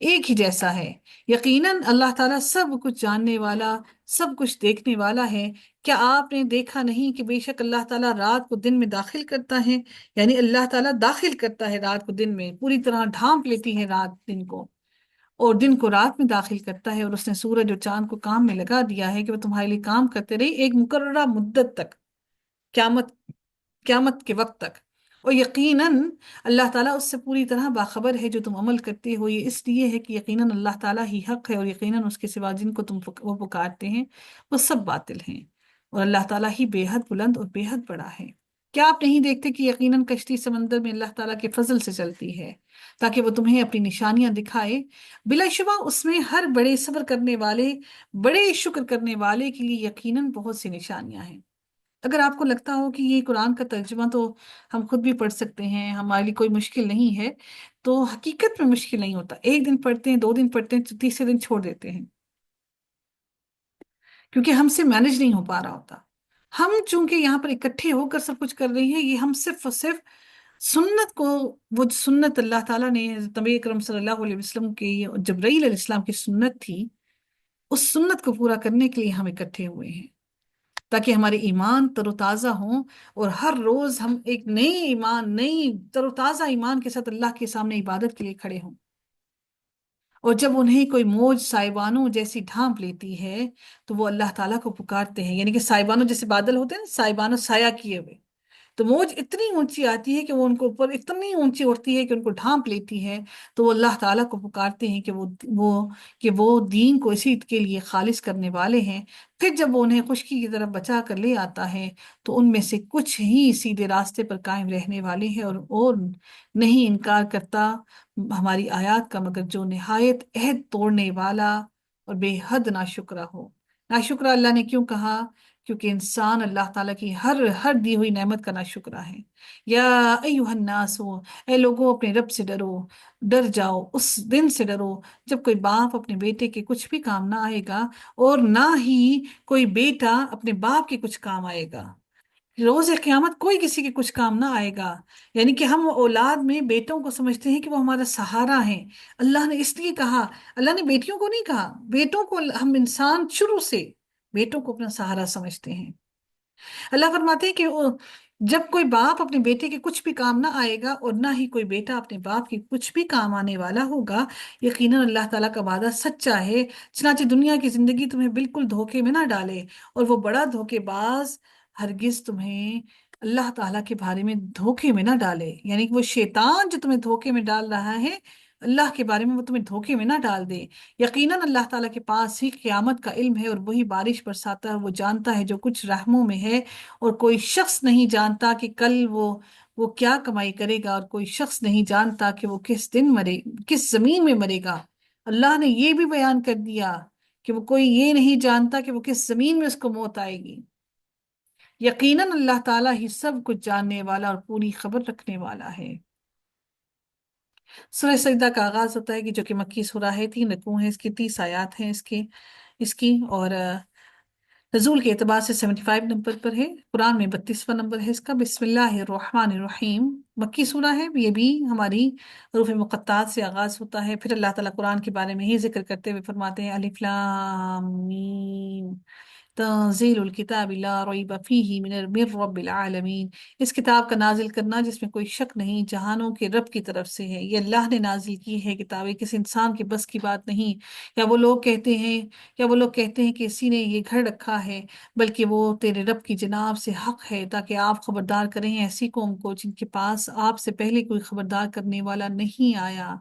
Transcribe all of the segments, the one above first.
ایک ہی جیسا ہے۔ یقیناً اللہ تعالیٰ سب کچھ جاننے والا، سب کچھ دیکھنے والا ہے۔ کیا آپ نے دیکھا نہیں کہ بے شک اللہ تعالیٰ رات کو دن میں داخل کرتا ہے؟ یعنی اللہ تعالیٰ داخل کرتا ہے رات کو دن میں، پوری طرح ڈھانپ لیتی ہے رات دن کو، اور دن کو رات میں داخل کرتا ہے، اور اس نے سورج اور چاند کو کام میں لگا دیا ہے کہ وہ تمہارے لیے کام کرتے رہے ایک مقررہ مدت تک، قیامت قیامت کے وقت تک۔ اور یقیناً اللہ تعالیٰ اس سے پوری طرح باخبر ہے جو تم عمل کرتے ہو۔ یہ اس لیے ہے کہ یقیناً اللہ تعالیٰ ہی حق ہے، اور یقیناً اس کے سوا جن کو وہ پکارتے ہیں وہ سب باطل ہیں، اور اللہ تعالیٰ ہی بے حد بلند اور بے حد بڑا ہے۔ کیا آپ نہیں دیکھتے کہ یقیناً کشتی سمندر میں اللہ تعالیٰ کے فضل سے چلتی ہے تاکہ وہ تمہیں اپنی نشانیاں دکھائے؟ بلا شبہ اس میں ہر بڑے صبر کرنے والے، بڑے شکر کرنے والے کے لیے یقیناً بہت سی نشانیاں ہیں۔ اگر آپ کو لگتا ہو کہ یہ قرآن کا ترجمہ تو ہم خود بھی پڑھ سکتے ہیں، ہمارے لیے کوئی مشکل نہیں ہے، تو حقیقت میں مشکل نہیں ہوتا۔ ایک دن پڑھتے ہیں، 2 دن پڑھتے ہیں، تو تیسرے دن چھوڑ دیتے ہیں، کیونکہ ہم سے مینج نہیں ہو پا رہا ہوتا۔ ہم چونکہ یہاں پر اکٹھے ہو کر سب کچھ کر رہے ہیں، یہ ہم صرف اور صرف سنت کو، وہ سنت اللہ تعالیٰ نے نبی اکرم صلی اللہ علیہ وسلم کی، جبرائیل علیہ السلام کی سنت تھی، اس سنت کو پورا کرنے کے لیے ہم اکٹھے ہوئے ہیں، تاکہ ہمارے ایمان تر و تازہ ہوں، اور ہر روز ہم ایک نئی ایمان، نئی تر و تازہ ایمان کے ساتھ اللہ کے سامنے عبادت کے لیے کھڑے ہوں۔ اور جب انہیں کوئی موج سائبانوں جیسی ڈھانپ لیتی ہے تو وہ اللہ تعالیٰ کو پکارتے ہیں، یعنی کہ سائبانوں جیسے بادل ہوتے ہیں نا، سائبانوں سایہ کیے ہوئے، تو موج اتنی اونچی آتی ہے کہ وہ ان کو اوپر اتنی اونچی اٹھتی ہے کہ ان کو ڈھانپ لیتی ہے، تو وہ اللہ تعالیٰ کو پکارتے ہیں کہ وہ کہ وہ دین کو اسی کے لیے خالص کرنے والے ہیں۔ پھر جب وہ انہیں خشکی کی طرف بچا کر لے آتا ہے تو ان میں سے کچھ ہی سیدھے راستے پر قائم رہنے والے ہیں، اور نہیں انکار کرتا ہماری آیات کا مگر جو نہایت عہد توڑنے والا اور بے حد ناشکرا ہو۔ ناشکرا اللہ نے کیوں کہا؟ کیونکہ انسان اللہ تعالیٰ کی ہر ہر دی ہوئی نعمت کا ناشکرا ہے۔ یا ایہا الناس، اے لوگوں اپنے رب سے ڈرو، ڈر جاؤ، اس دن سے ڈرو جب کوئی باپ اپنے بیٹے کے کچھ بھی کام نہ آئے گا، اور نہ ہی کوئی بیٹا اپنے باپ کے کچھ کام آئے گا۔ روز قیامت کوئی کسی کے کچھ کام نہ آئے گا۔ یعنی کہ ہم اولاد میں بیٹوں کو سمجھتے ہیں کہ وہ ہمارا سہارا ہیں، اللہ نے اس لیے کہا، اللہ نے بیٹیوں کو نہیں کہا، بیٹوں کو ہم انسان شروع سے بیٹوں کو اپنا سہارا سمجھتے ہیں۔ اللہ فرماتے ہیں کہ جب کوئی باپ اپنے بیٹے کے کچھ بھی کام نہ آئے گا، اور نہ ہی کوئی بیٹا اپنے باپ کے کچھ بھی کام آنے والا ہوگا، یقیناً اللہ تعالیٰ کا وعدہ سچا ہے۔ چنانچہ دنیا کی زندگی تمہیں بالکل دھوکے میں نہ ڈالے، اور وہ بڑا دھوکے باز ہرگز تمہیں اللہ تعالیٰ کے بارے میں دھوکے میں نہ ڈالے، یعنی کہ وہ شیطان جو تمہیں دھوکے میں ڈال رہا ہے، اللہ کے بارے میں وہ تمہیں دھوکے میں نہ ڈال دے۔ یقیناً اللہ تعالیٰ کے پاس ہی قیامت کا علم ہے، اور وہی بارش برساتا ہے، وہ جانتا ہے جو کچھ رحموں میں ہے، اور کوئی شخص نہیں جانتا کہ کل وہ کیا کمائی کرے گا، اور کوئی شخص نہیں جانتا کہ وہ کس دن مرے، کس زمین میں مرے گا۔ اللہ نے یہ بھی بیان کر دیا کہ وہ کوئی یہ نہیں جانتا کہ وہ کس زمین میں اس کو موت آئے گی۔ یقیناً اللہ تعالیٰ ہی سب کچھ جاننے والا اور پوری خبر رکھنے والا ہے۔ سورہ سجدہ کا آغاز ہوتا ہے کہ جو کہ مکی سورہ ہے، 3 رکوع ہیں، اس کی 30 آیات ہیں اس کی، اور نزول کے اعتبار سے 75 نمبر پر ہے۔ قرآن میں 32واں نمبر ہے اس کا۔ بسم اللہ الرحمن الرحیم، مکی سورہ ہے، یہ بھی ہماری حروف مقطعات سے آغاز ہوتا ہے۔ پھر اللہ تعالیٰ قرآن کے بارے میں ہی ذکر کرتے ہوئے فرماتے ہیں الف لام میم تنزیل الکتاب لا ریب فیہ من رب العالمین، اس کتاب کا نازل کرنا جس میں کوئی شک نہیں جہانوں کے رب کی طرف سے ہے۔ یہ اللہ نے نازل کی ہے کتاب، کسی انسان کے بس کی بات نہیں۔ یا وہ لوگ کہتے ہیں کہ اسی نے یہ گھر رکھا ہے، بلکہ وہ تیرے رب کی جناب سے حق ہے، تاکہ آپ خبردار کریں ایسی قوم کو جن کے پاس آپ سے پہلے کوئی خبردار کرنے والا نہیں آیا،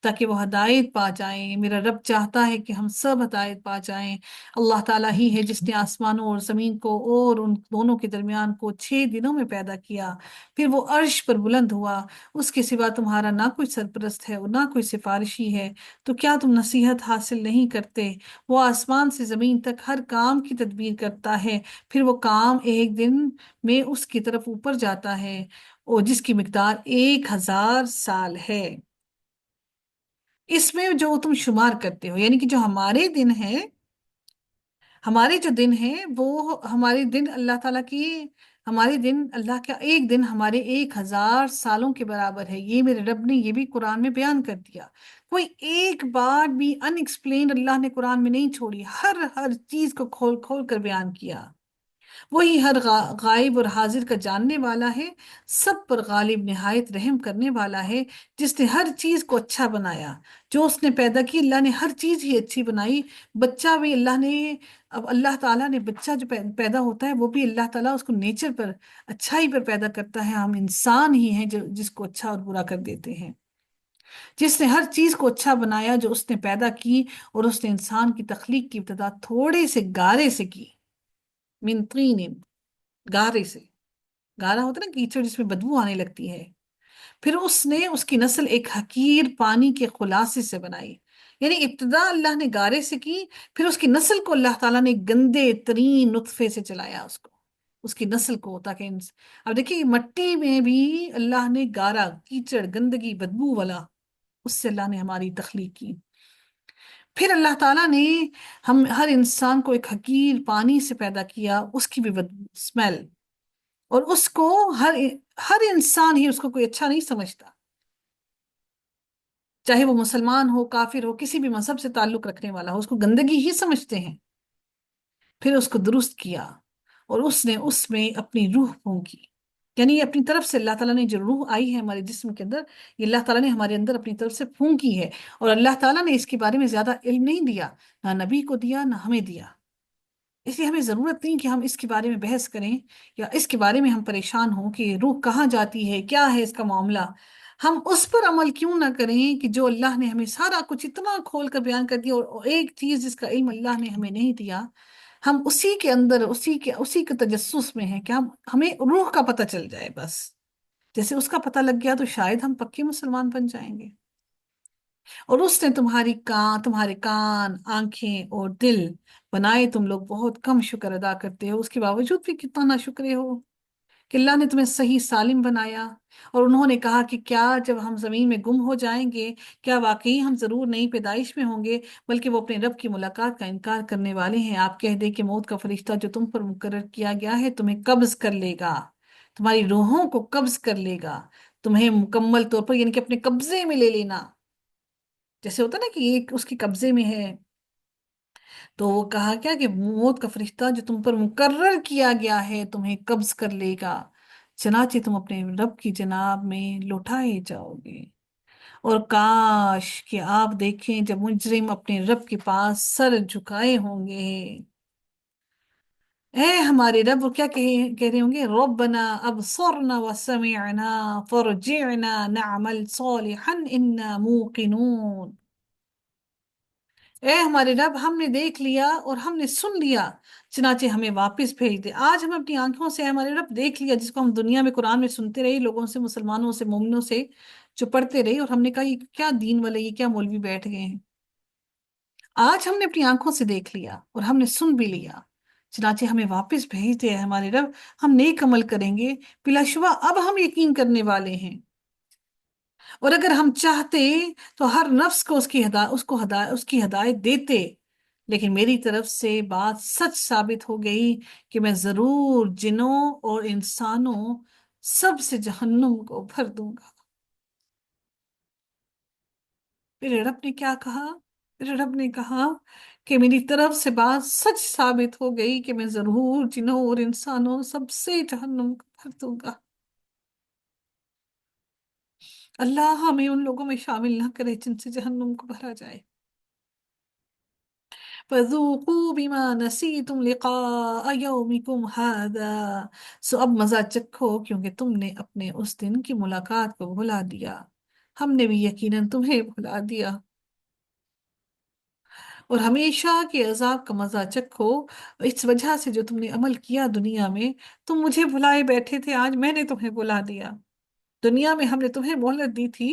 تاکہ وہ ہدایت پا جائیں۔ میرا رب چاہتا ہے کہ ہم سب ہدایت پا جائیں۔ اللہ تعالیٰ ہی ہے جس نے آسمانوں اور زمین کو اور ان دونوں کے درمیان کو 6 دنوں میں پیدا کیا، پھر وہ عرش پر بلند ہوا، اس کے سوا تمہارا نہ کوئی سرپرست ہے اور نہ کوئی سفارشی ہے، تو کیا تم نصیحت حاصل نہیں کرتے؟ وہ آسمان سے زمین تک ہر کام کی تدبیر کرتا ہے، پھر وہ کام ایک دن میں اس کی طرف اوپر جاتا ہے، اور جس کی مقدار 1000 سال ہے۔ اس میں جو تم شمار کرتے ہو، یعنی کہ جو ہمارے دن ہے، ہمارے جو دن ہیں وہ ہمارے دن اللہ تعالیٰ کی ہمارے دن اللہ کا ایک دن ہمارے 1000 سالوں کے برابر ہے، یہ میرے رب نے یہ بھی قرآن میں بیان کر دیا۔ کوئی ایک بات بھی ان ایکسپلینڈ اللہ نے قرآن میں نہیں چھوڑی، ہر چیز کو کھول کھول کر بیان کیا۔ وہی ہر غائب اور حاضر کا جاننے والا ہے، سب پر غالب نہایت رحم کرنے والا ہے، جس نے ہر چیز کو اچھا بنایا۔ جو اس نے پیدا کی، اللہ نے ہر چیز ہی اچھی بنائی۔ بچہ بھی اللہ نے، اب اللہ تعالیٰ نے بچہ جو پیدا ہوتا ہے وہ بھی اللہ تعالیٰ اس کو نیچر پر اچھائی پر پیدا کرتا ہے۔ ہم انسان ہی ہیں جو جس کو اچھا اور برا کر دیتے ہیں۔ جس نے ہر چیز کو اچھا بنایا جو اس نے پیدا کی، اور اس نے انسان کی تخلیق کی ابتدا تھوڑے سے گارے سے کی، من طین، گارے سے۔ گارا ہوتا ہے نا کیچڑ جس میں بدبو آنے لگتی ہے۔ پھر اس نے اس کی نسل ایک حقیر پانی کے خلاصے سے بنائی، یعنی ابتدا اللہ نے گارے سے کی، پھر اس کی نسل کو اللہ تعالیٰ نے گندے ترین نطفے سے چلایا، اس کی نسل کو، تاکہ اب دیکھیے مٹی میں بھی اللہ نے گارا، کیچڑ، گندگی، بدبو والا، اس سے اللہ نے ہماری تخلیق کی۔ پھر اللہ تعالیٰ نے ہم ہر انسان کو ایک حقیر پانی سے پیدا کیا، اس کی بھی بدبو، اسمیل، اور اس کو ہر انسان ہی اس کو کوئی اچھا نہیں سمجھتا، چاہے وہ مسلمان ہو، کافر ہو، کسی بھی مذہب سے تعلق رکھنے والا ہو، اس کو گندگی ہی سمجھتے ہیں۔ پھر اس کو درست کیا، اور اس نے اس میں اپنی روح پھونکی، یعنی اپنی طرف سے اللہ تعالیٰ نے جو روح آئی ہے ہمارے جسم کے اندر، یہ اللہ تعالیٰ نے ہمارے اندر اپنی طرف سے پھونکی ہے۔ اور اللہ تعالیٰ نے اس کے بارے میں زیادہ علم نہیں دیا، نہ نبی کو دیا نہ ہمیں دیا، اس لیے ہمیں ضرورت نہیں کہ ہم اس کے بارے میں بحث کریں، یا اس کے بارے میں ہم پریشان ہوں کہ روح کہاں جاتی ہے، کیا ہے اس کا معاملہ۔ ہم اس پر عمل کیوں نہ کریں کہ جو اللہ نے ہمیں سارا کچھ اتنا کھول کر بیان کر دیا، اور ایک چیز جس کا علم اللہ نے ہمیں نہیں دیا، ہم اسی کے اندر اسی کے تجسس میں ہیں کہ ہمیں روح کا پتہ چل جائے بس۔ جیسے اس کا پتہ لگ گیا تو شاید ہم پکے مسلمان بن جائیں گے۔ اور اس نے تمہارے کان، آنکھیں اور دل بنائے، تم لوگ بہت کم شکر ادا کرتے ہو، اس کے باوجود بھی کتنا ناشکرے ہو کہ اللہ نے تمہیں صحیح سالم بنایا۔ اور انہوں نے کہا کہ کیا جب ہم زمین میں گم ہو جائیں گے، کیا واقعی ہم ضرور نئی پیدائش میں ہوں گے؟ بلکہ وہ اپنے رب کی ملاقات کا انکار کرنے والے ہیں۔ آپ کہہ دیں کہ موت کا فرشتہ جو تم پر مقرر کیا گیا ہے تمہیں قبض کر لے گا، تمہاری روحوں کو قبض کر لے گا، تمہیں مکمل طور پر، یعنی کہ اپنے قبضے میں لے لینا، جیسے ہوتا نا کہ ایک اس کے قبضے میں ہے۔ تو وہ کہا کیا کہ موت کا فرشتہ جو تم پر مقرر کیا گیا ہے تمہیں قبض کر لے گا، چنانچہ تم اپنے رب کی جناب میں لوٹائے جاؤ گے۔ اور کاش کہ آپ دیکھیں جب مجرم اپنے رب کے پاس سر جھکائے ہوں گے، اے ہمارے رب، وہ کیا کہہ رہے ہوں گے؟ ربنا ابصرنا وسمعنا فرجعنا نعمل صالحا انا موقنون۔ اے ہمارے رب، ہم نے دیکھ لیا اور ہم نے سن لیا، چنانچہ ہمیں واپس بھیج دے۔ آج ہم اپنی آنکھوں سے ہمارے رب دیکھ لیا، جس کو ہم دنیا میں قرآن میں سنتے رہے، لوگوں سے، مسلمانوں سے، مومنوں سے جو پڑھتے رہے، اور ہم نے کہا یہ کیا دین والے، یہ کیا مولوی بیٹھ گئے ہیں۔ آج ہم نے اپنی آنکھوں سے دیکھ لیا اور ہم نے سن بھی لیا، چنانچہ ہمیں واپس بھیج دے ہمارے رب، ہم نیک عمل کریں گے، بلا شبہ اب ہم یقین کرنے والے ہیں۔ اور اگر ہم چاہتے تو ہر نفس کو اس کی ہدایت دیتے، لیکن میری طرف سے بات سچ ثابت ہو گئی کہ میں ضرور جنوں اور انسانوں سب سے جہنم کو بھر دوں گا۔ میرے رب نے کیا کہا؟ میرے رب نے کہا کہ میری طرف سے بات سچ ثابت ہو گئی کہ میں ضرور جنوں اور انسانوں سب سے جہنم کو بھر دوں گا۔ اللہ ہمیں ان لوگوں میں شامل نہ کرے جن سے جہنم کو بھرا جائے۔ فَذُوقُوا بِمَا نَسِيتُمْ لِقَاءَ يَوْمِكُمْ هَذَا، سو اب مزہ چکھو کیونکہ تم نے اپنے اس دن کی ملاقات کو بھلا دیا، ہم نے بھی یقیناً تمہیں بھلا دیا۔ اور ہمیشہ کے عذاب کا مزہ چکھو، اس وجہ سے جو تم نے عمل کیا دنیا میں، تم مجھے بھلائے بیٹھے تھے، آج میں نے تمہیں بھلا دیا۔ دنیا میں ہم نے تمہیں مہلت دی تھی،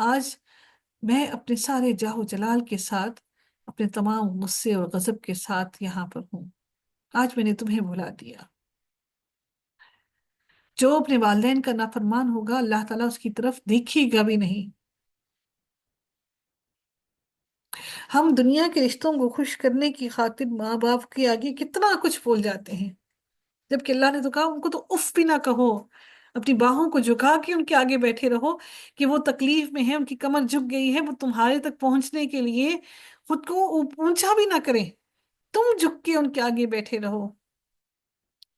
آج میں اپنے سارے جاہ و جلال کے ساتھ، اپنے تمام غصے اور غضب کے ساتھ یہاں پر ہوں، آج میں نے تمہیں بھلا دیا۔ جو اپنے والدین کا نافرمان ہوگا اللہ تعالیٰ اس کی طرف دیکھے گا بھی نہیں۔ ہم دنیا کے رشتوں کو خوش کرنے کی خاطر ماں باپ کے آگے کتنا کچھ بول جاتے ہیں، جبکہ اللہ نے تو کہا ان کو تو اف بھی نہ کہو، اپنی باہوں کو جھکا کے ان کے آگے بیٹھے رہو، کہ وہ تکلیف میں ہے، ان کی کمر جھک گئی ہے، وہ تمہارے تک پہنچنے کے لیے خود کو اونچا بھی نہ کریں، تم جھک کے ان کے آگے بیٹھے رہو۔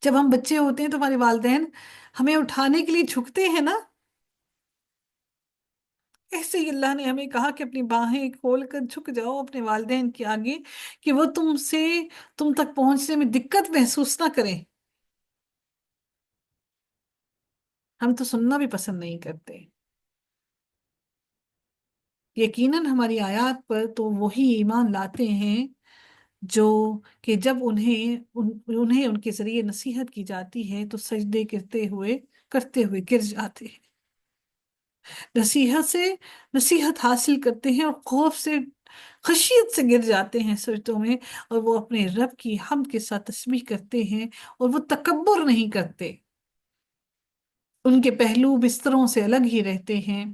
جب ہم بچے ہوتے ہیں تو ہمارے والدین ہمیں اٹھانے کے لیے جھکتے ہیں نا، ایسے ہی اللہ نے ہمیں کہا کہ اپنی باہیں کھول کر جھک جاؤ اپنے والدین کے آگے، کہ وہ تم تک پہنچنے میں دقت محسوس نہ کریں۔ ہم تو سننا بھی پسند نہیں کرتے۔ یقیناً ہماری آیات پر تو وہی ایمان لاتے ہیں جو کہ جب انہیں ان کے ذریعے نصیحت کی جاتی ہے تو سجدے کرتے ہوئے گر جاتے ہیں، نصیحت حاصل کرتے ہیں، اور خوف سے، خشیت سے گر جاتے ہیں سجدوں میں، اور وہ اپنے رب کی حمد کے ساتھ تسبیح کرتے ہیں، اور وہ تکبر نہیں کرتے، ان کے پہلو بستروں سے الگ ہی رہتے ہیں،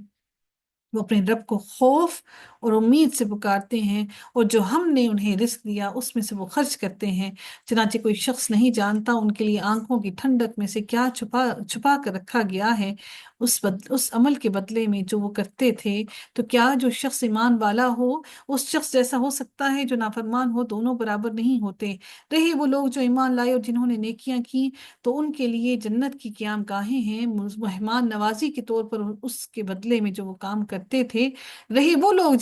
وہ اپنے رب کو خوف اور امید سے پکارتے ہیں، اور جو ہم نے انہیں رزق دیا اس میں سے وہ خرچ کرتے ہیں۔ چنانچہ کوئی شخص نہیں جانتا ان کے لیے آنکھوں کی ٹھنڈک میں سے کیا چھپا کر رکھا گیا ہے اس عمل کے بدلے میں جو وہ کرتے تھے۔ تو کیا جو شخص ایمان والا ہو اس شخص جیسا ہو سکتا ہے جو نافرمان ہو؟ دونوں برابر نہیں ہوتے۔ رہے وہ لوگ جو ایمان لائے اور جنہوں نے نیکیاں کی تو ان کے لیے جنت کی قیام گاہیں ہیں، مہمان نوازی کے طور پر اس کے بدلے میں جو وہ کام کرتے تھے۔ رہے وہ لوگ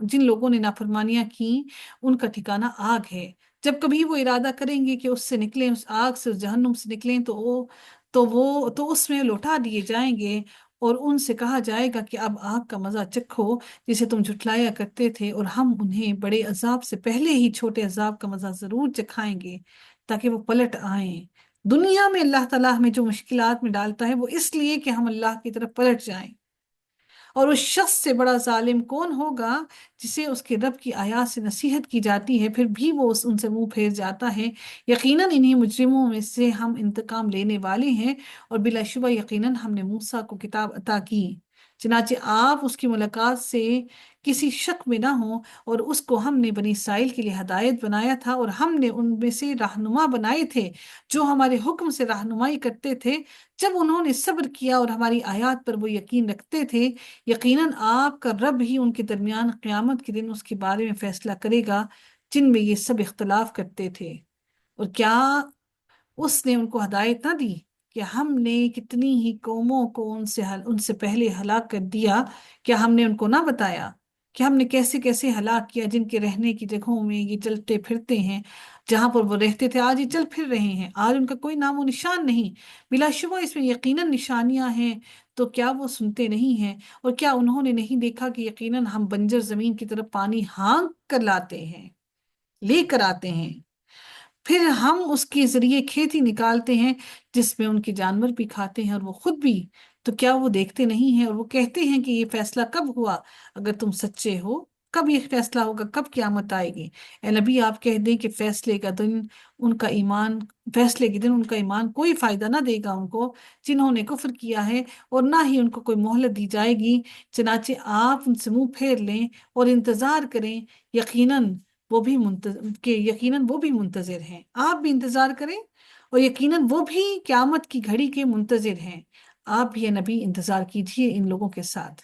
جن لوگوں نے نافرمانیاں کی، ان کا ٹھکانہ آگ ہے۔ جب کبھی وہ ارادہ کریں گے کہ اس سے نکلیں، اس آگ سے، اس جہنم سے نکلیں، تو اس میں لوٹا دیے جائیں گے، اور ان سے کہا جائے گا کہ اب آگ کا مزہ چکھو جسے تم جھٹلایا کرتے تھے، اور ہم انہیں بڑے عذاب سے پہلے ہی چھوٹے عذاب کا مزہ ضرور چکھائیں گے تاکہ وہ پلٹ آئیں۔ دنیا میں اللہ تعالیٰ ہمیں جو مشکلات میں ڈالتا ہے وہ اس لیے کہ ہم اللہ کی طرف پلٹ جائیں۔ اور اس شخص سے بڑا ظالم کون ہوگا جسے اس کے رب کی آیات سے نصیحت کی جاتی ہے پھر بھی وہ ان سے منہ پھیر جاتا ہے۔ یقیناً انہی مجرموں میں سے ہم انتقام لینے والے ہیں، اور بلا شبہ یقیناً ہم نے موسیٰ کو کتاب عطا کی، چنانچہ آپ اس کی ملاقات سے کسی شک میں نہ ہوں، اور اس کو ہم نے بنی اسرائیل کے لیے ہدایت بنایا تھا، اور ہم نے ان میں سے رہنما بنائے تھے جو ہمارے حکم سے رہنمائی کرتے تھے جب انہوں نے صبر کیا اور ہماری آیات پر وہ یقین رکھتے تھے۔ یقیناً آپ کا رب ہی ان کے درمیان قیامت کے دن اس کے بارے میں فیصلہ کرے گا جن میں یہ سب اختلاف کرتے تھے۔ اور کیا اس نے ان کو ہدایت نہ دی کہ ہم نے کتنی ہی قوموں کو ان سے پہلے ہلاک کر دیا؟ کیا ہم نے ان کو نہ بتایا کہ ہم نے کیسے کیسے ہلاک کیا جن کے رہنے کی جگہوں میں یہ چلتے پھرتے ہیں؟ جہاں پر وہ رہتے تھے آج یہ چل پھر رہے ہیں، آج ان کا کوئی نام و نشان نہیں۔ بلا شبہ اس میں یقیناً نشانیاں ہیں، تو کیا وہ سنتے نہیں ہیں؟ اور کیا انہوں نے نہیں دیکھا کہ یقیناً ہم بنجر زمین کی طرف پانی ہانک کر لاتے ہیں، لے کر آتے ہیں، پھر ہم اس کے ذریعے کھیتی نکالتے ہیں جس میں ان کے جانور بھی کھاتے ہیں اور وہ خود بھی؟ تو کیا وہ دیکھتے نہیں ہیں؟ اور وہ کہتے ہیں کہ یہ فیصلہ کب ہوا؟ اگر تم سچے ہو، کب یہ فیصلہ ہوگا؟ کب قیامت آئے گی؟ اے نبی آپ کہہ دیں کہ فیصلے کے دن ان کا ایمان کوئی فائدہ نہ دے گا ان کو جنہوں نے کفر کیا ہے، اور نہ ہی ان کو کوئی مہلت دی جائے گی۔ چنانچہ آپ ان سے منہ پھیر لیں اور انتظار کریں، یقیناً وہ بھی منتظر ہیں، آپ بھی انتظار کریں، اور یقیناً وہ بھی قیامت کی گھڑی کے منتظر ہیں۔ آپ بھی نبی انتظار کیجئے ان لوگوں کے ساتھ۔